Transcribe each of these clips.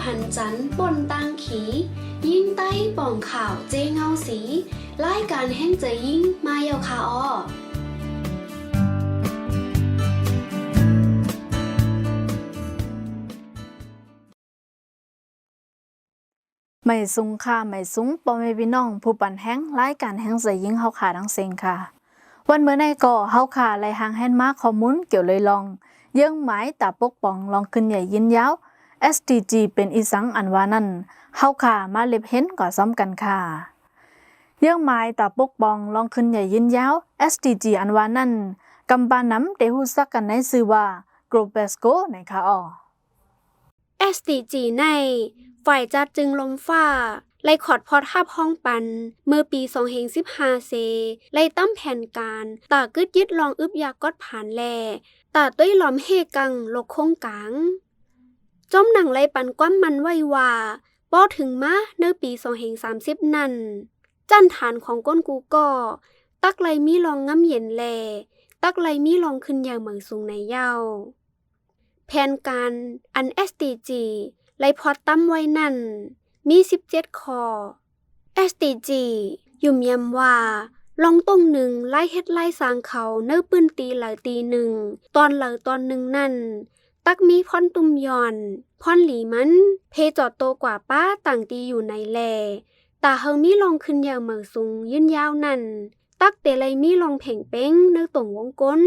หันจันปนตังขียิ่งใต้ป่องข่าวเจเงาสีรายการแห่งใจยิ่งมาเยาคาออไม่สูงค่ะไม่สูงปอมพี่น้องผู้ปั่นแห้งรายการแห้งใจยิ่งเฮาขาทั้งเซ็งค่ะวันเมื่อในก่อเฮาขาไล่หางแฮนมาข้อมูลเกี่ยวเลยลองเยื่องหมายตาปกป้องลองขึ้นใหญ่ยินยาว SDG เป็นอีสังอันว่านั่นเฮาขามาเล็บเห็นก่อซ้อมกันค่ะเยื่องหมายตาปกป้องลองขึ้นใหญ่ยินยาว SDG อันว่านั่นกำปาน้ำเตฮู้ซักกันในชื่อว่า Globesco ในค่ะอ้อ SDG ในฝ่ายจัดจึงลมฟ้าไล่ขอดพอทับห้องปันเมื่อปี2015เซไล่ตั้มแผนการตากึดยึดลองอึบยากอดผ่านแลตาต้วยหลอมเฮกังลกคงกลางจอมหนังไล่ปันก้อมมันไว้ว่าป้อถึงมาเนื้อปี2030นั่นจันฐานของก้นกูก็ตักไล่มีลองง้ำเย็นแลตักไล่มีลองขึ้นอย่างเหมืองสูงในเย้าแผนการอัน SDG ไล่พอดตั้มไว้นั่นมี17ข้อ SDG ยุ่มยำว่าลองตรงหนึ่งไล่เฮ็ดไล่สร้างเขาเนื้อปืนตีหลายตีหนึ่งตอนหลายตอนหนึ่งนั่นตักมีพอนตุ่มย่อนพอนหลีมันเพจอดโตกว่าป้าต่างตีอยู่ในแลตาเฮามีลองขึ้นอย่างเหมือสูงยืนยาวนั่นตักเตไลมีลองเพ่งเป้งเนื้อตรงวงก้น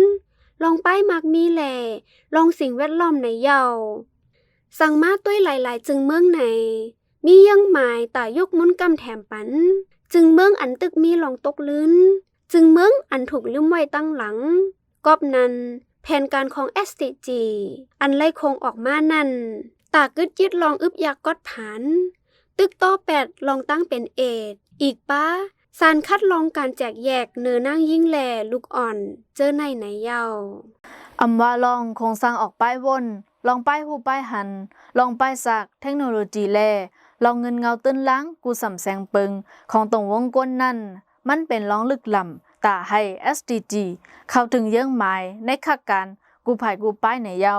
ลองป้ายมักมีแลลองสิ่งแวดล้อมในเยาสั่งมาต้วยหลายๆจึงเมืองไหนมียังหมายตายกมุนกำแถมปันจึงเมืองอันตึกมีลองตกลื้นจึงเมืองอันถูกลืมไว้ตั้งหลังกอบนั้นแผนการของ SDG อันไล่คงออกมานั่นตากึดยึดลองอึบยากกอดผันตึกโต8ลองตั้งเป็นเอดอีกป้าสารคัดลองการแจกแยกเนื้อนั่งยิ่งแลลูกอ่อนเจอในไหนเยาอำว่าลองโครงสร้างออกป้ายวนลองป้ายหูป้ายหันลองป้ายสักเทคโนโลยีแลลองเงินเงาตื้นล้างกูสำแสงเปิงของตรงวงก้นนั่นมันเป็นล้องลึกล่ำตาให้ SDG เข้าถึงเยื่องหมายในขักการกูภายกูป้ายในเยา